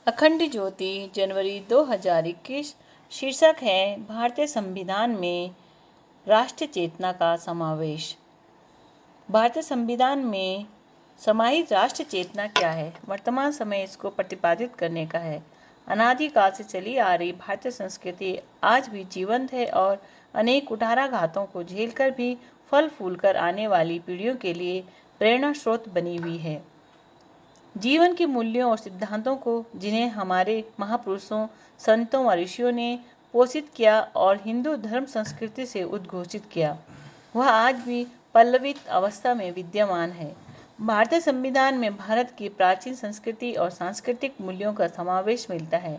अखंड ज्योति जनवरी 2021। शीर्षक है भारतीय संविधान में राष्ट्र चेतना का समावेश। भारतीय संविधान में समाहित राष्ट्र चेतना क्या है? वर्तमान समय इसको प्रतिपादित करने का है। अनादिकाल से चली आ रही भारतीय संस्कृति आज भी जीवंत है और अनेक कुठाराघातों को झेलकर भी फल फूल कर आने वाली पीढ़ियों के लिए प्रेरणा स्रोत बनी हुई है। जीवन के मूल्यों और सिद्धांतों को जिन्हें हमारे महापुरुषों, संतों व ऋषियों ने पोषित किया और हिंदू धर्म संस्कृति से उद्घोषित किया, वह आज भी पल्लवित अवस्था में विद्यमान है। भारतीय संविधान में भारत की प्राचीन संस्कृति और सांस्कृतिक मूल्यों का समावेश मिलता है।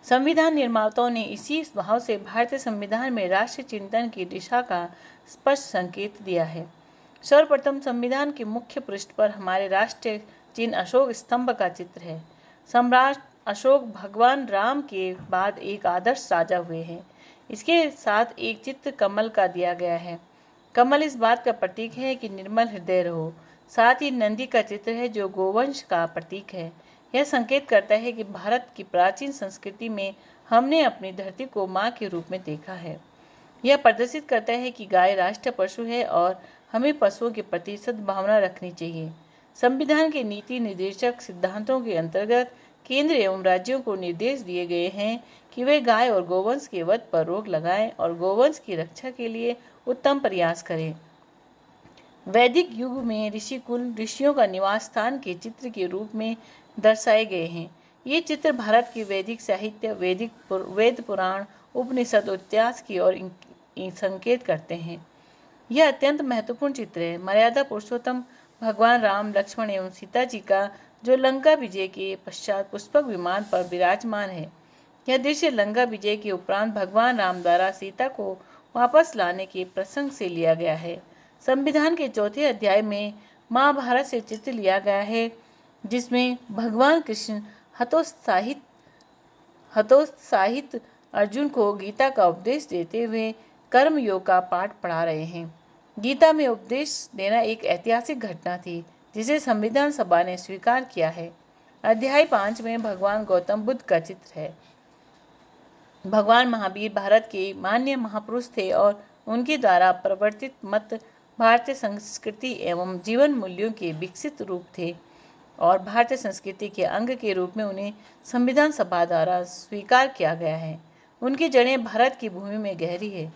संविधान निर्माताओं ने इसी भाव से भारतीय संविधान में राष्ट्र चिंतन की दिशा का स्पष्ट संकेत दिया है। सर्वप्रथम संविधान के मुख्य पृष्ठ पर हमारे राष्ट्रीय चिन्ह अशोक स्तंभ का चित्र है। सम्राट अशोक भगवान राम के बाद एक आदर्श राजा हुए हैं। इसके साथ एक चित्र कमल का दिया गया है। कमल इस बात का प्रतीक है कि निर्मल हृदय रहो। साथ ही नंदी का चित्र है जो गोवंश का प्रतीक है। यह संकेत करता है कि भारत की प्राचीन संस्कृति में हमने अपनी धरती को माँ के रूप में देखा है। यह प्रदर्शित करता है कि गाय राष्ट्रीय पशु है और हमें पशुओं के प्रति सद्भावना रखनी चाहिए। संविधान के नीति निर्देशक सिद्धांतों के अंतर्गत केंद्र एवं राज्यों को निर्देश दिए गए हैं कि वे गाय और गोवंश के वध पर रोक लगाएं और गोवंश की रक्षा के लिए उत्तम प्रयास करें। वैदिक युग में ऋषिकुल ऋषियों का निवास स्थान के चित्र के रूप में दर्शाए गए हैं। ये चित्र भारत के वैदिक साहित्य, वेद पुराण, उपनिषद और इतिहास की ओर संकेत करते हैं। यह अत्यंत महत्वपूर्ण चित्र है। मर्यादा पुरुषोत्तम भगवान राम, लक्ष्मण एवं सीता जी का जो लंका विजय के पश्चात पुष्पक विमान पर विराजमान है। यह दृश्य लंका विजय के उपरांत भगवान राम द्वारा सीता को वापस लाने के प्रसंग से लिया गया है। संविधान के चौथे अध्याय में महाभारत से चित्र लिया गया है, जिसमें भगवान कृष्ण हतोत्साहित अर्जुन को गीता का उपदेश देते हुए कर्म योग का पाठ पढ़ा रहे हैं। गीता में उपदेश देना एक ऐतिहासिक घटना थी, जिसे संविधान सभा ने स्वीकार किया है। अध्याय 5 में भगवान गौतम बुद्ध का चित्र है। भगवान महावीर भारत के मान्य महापुरुष थे और उनके द्वारा प्रवर्तित मत भारतीय संस्कृति एवं जीवन मूल्यों के विकसित रूप थे और भारतीय संस्कृति के अंग के रूप में उन्हें संविधान सभा द्वारा स्वीकार किया गया है। उनकी जड़ें भारत की भूमि में गहरी है।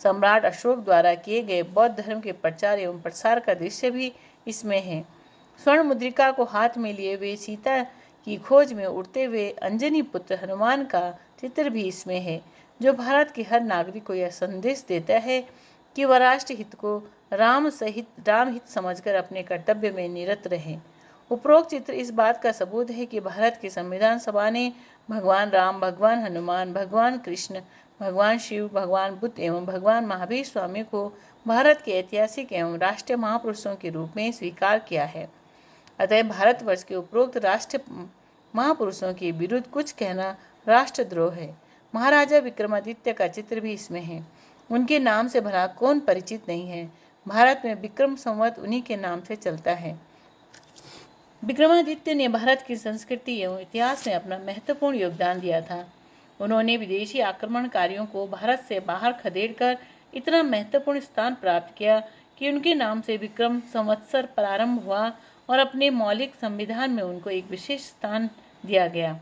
सम्राट अशोक द्वारा किए गए बौद्ध धर्म के प्रचार एवं प्रसार का दृश्य भी इसमें है। स्वर्ण मुद्रिका को हाथ में लिए हुए सीता की खोज में उड़ते हुए अंजनी पुत्र हनुमान का चित्र भी इसमें है, जो भारत के हर नागरिक को यह संदेश देता है कि वह राष्ट्र हित को राम हित समझकर अपने कर्तव्य में निरत रहे। उपरोक्त चित्र इस बात का सबूत है कि भारत की संविधान सभा ने भगवान राम, भगवान हनुमान, भगवान कृष्ण, भगवान शिव, भगवान बुद्ध एवं भगवान महावीर स्वामी को भारत के ऐतिहासिक एवं राष्ट्रीय महापुरुषों के रूप में स्वीकार किया है। अतः भारतवर्ष के उपरोक्त राष्ट्रीय महापुरुषों के विरुद्ध कुछ कहना राष्ट्रद्रोह है। महाराजा विक्रमादित्य का चित्र भी इसमें है। उनके नाम से भला कौन परिचित नहीं है। भारत में विक्रम संवत उन्हीं के नाम से चलता है। विक्रमादित्य ने भारत की संस्कृति एवं इतिहास में अपना महत्वपूर्ण योगदान दिया था। उन्होंने विदेशी आक्रमणकारियों को भारत से बाहर खदेड़कर इतना महत्वपूर्ण स्थान प्राप्त किया कि उनके नाम से विक्रम संवत्सर प्रारंभ हुआ और अपने मौलिक संविधान में उनको एक विशेष स्थान दिया गया।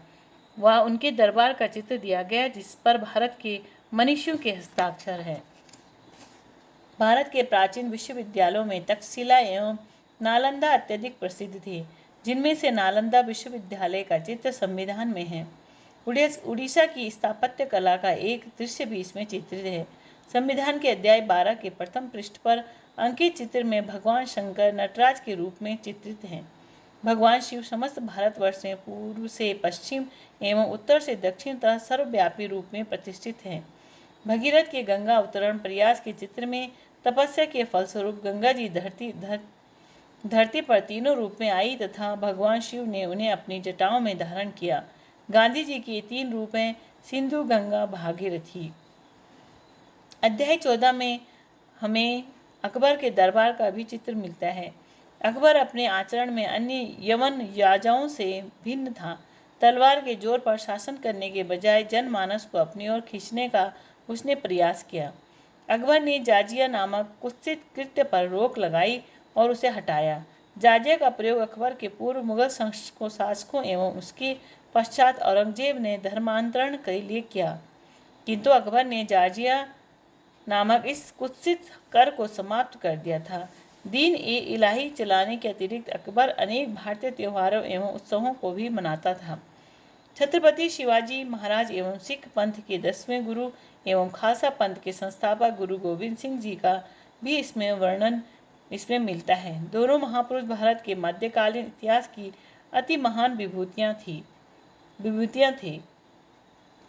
वह उनके दरबार का चित्र दिया गया, जिस पर भारत के मनीषियों के हस्ताक्षर है। भारत के प्राचीन विश्वविद्यालयों में तक्षशिला एवं नालंदा अत्यधिक प्रसिद्ध थे, जिनमें से नालंदा विश्वविद्यालय का चित्र संविधान में है। उड़ीसा की स्थापत्य कला का एक दृश्य भी इसमें चित्रित है। संविधान के अध्याय 12 के प्रथम पृष्ठ पर अंकित चित्र में भगवान शंकर नटराज के रूप में चित्रित हैं। भगवान शिव समस्त भारतवर्ष में पूर्व से पश्चिम एवं उत्तर से दक्षिण तक सर्वव्यापी रूप में प्रतिष्ठित हैं। भगीरथ के गंगा अवतरण प्रयास के चित्र में तपस्या के फलस्वरूप गंगा जी धरती पर तीनों रूप में आई तथा भगवान शिव ने उन्हें अपनी जटाओं में धारण किया। गांधी जी के 3 रूप हैं, सिंधु, गंगा, भागीरथी। अध्याय 14 में हमें अकबर के दरबार का भी चित्र मिलता है। अकबर अपने आचरण में अन्य यवन राजाओं से भिन्न था। तलवार के जोर पर शासन करने के बजाय जनमानस को अपनी ओर खींचने का उसने प्रयास किया। अकबर ने जाजिया नामक कुत्सित कृत्य पर रोक लगाई और उसे हटाया। जाजिया का प्रयोग अकबर के पूर्व मुगल शासकों एवं उसके पश्चात औरंगजेब ने धर्मांतरण के लिए किया, किंतु अकबर ने जाजिया नामक इस कुत्सित कर को समाप्त कर दिया था। दीन ए इलाही चलाने के अतिरिक्त अकबर अनेक भारतीय त्योहारों एवं उत्सवों को भी मनाता था। छत्रपति शिवाजी महाराज एवं सिख पंथ के 10वें गुरु एवं खालसा पंथ के संस्थापक गुरु गोविंद सिंह जी का भी इसमें वर्णन मिलता है। दोनों महापुरुष भारत के मध्यकालीन इतिहास की अति महान विभूतियां थे।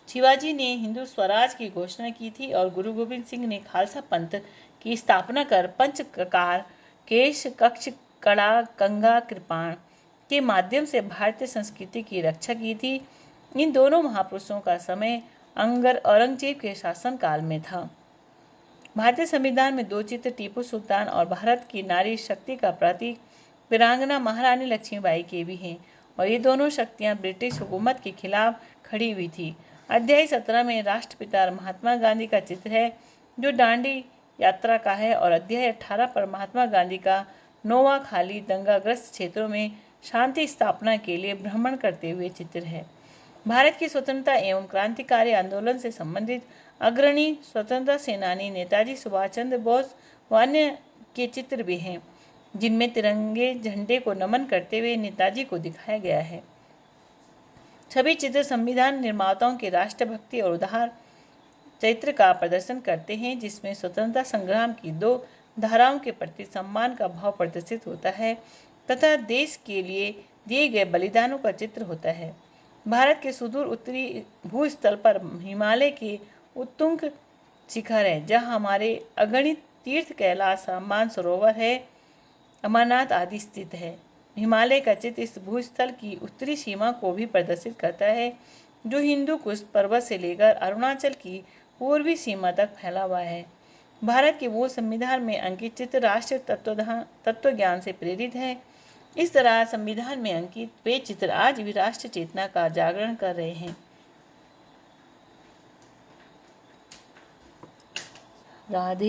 शिवाजी ने हिंदू स्वराज की घोषणा की थी और गुरु गोविंद सिंह ने खालसा पंथ की स्थापना कर पंच ककार, केश, कक्ष, कड़ा, कंगा, कृपाण के माध्यम से भारतीय संस्कृति की रक्षा की थी। इन दोनों महापुरुषों का समय औरंगजेब के शासनकाल में था। भारतीय संविधान में 2 चित्र टीपू सुल्तान और भारत की नारी शक्ति का प्रतीक वीरांगना महारानी लक्ष्मीबाई के भी हैं और ये दोनों शक्तियां ब्रिटिश हुकूमत के खिलाफ खड़ी हुई थी। अध्याय 17 में राष्ट्रपिता महात्मा गांधी का चित्र है जो दांडी यात्रा का है और अध्याय 18 पर महात्मा गांधी का नोआखाली दंगाग्रस्त क्षेत्रों में शांति स्थापना के लिए भ्रमण करते हुए चित्र है। भारत की स्वतंत्रता एवं क्रांतिकारी आंदोलन से संबंधित अग्रणी स्वतंत्रता सेनानी नेताजी सुभाष चंद्र बोस व अन्य के चित्र भी हैं, जिनमें तिरंगे झंडे को नमन करते हुए नेताजी को दिखाया गया है। सभी चित्र संविधान निर्माताओं के राष्ट्रभक्ति और उदार चरित्र का प्रदर्शन करते हैं, जिसमें स्वतंत्रता संग्राम की 2 धाराओं के प्रति सम्मान का भाव प्रदर्शित होता है तथा देश के लिए दिए गए बलिदानों का चित्र होता है। भारत के सुदूर उत्तरी भूस्थल पर हिमालय के उत्तुंग शिखर है, जहाँ हमारे अगणित तीर्थ कैलाश, मानसरोवर है, अमरनाथ आदि स्थित है। हिमालय का चित्र इस भूस्थल की उत्तरी सीमा को भी प्रदर्शित करता है, जो हिंदू कुश पर्वत से लेकर अरुणाचल की पूर्वी सीमा तक फैला हुआ है। भारत के मूल संविधान में अंकित चित्र राष्ट्रीय तत्व ज्ञान से प्रेरित है। इस तरह संविधान में अंकित वे चित्र आज भी राष्ट्र चेतना का जागरण कर रहे हैं। राधे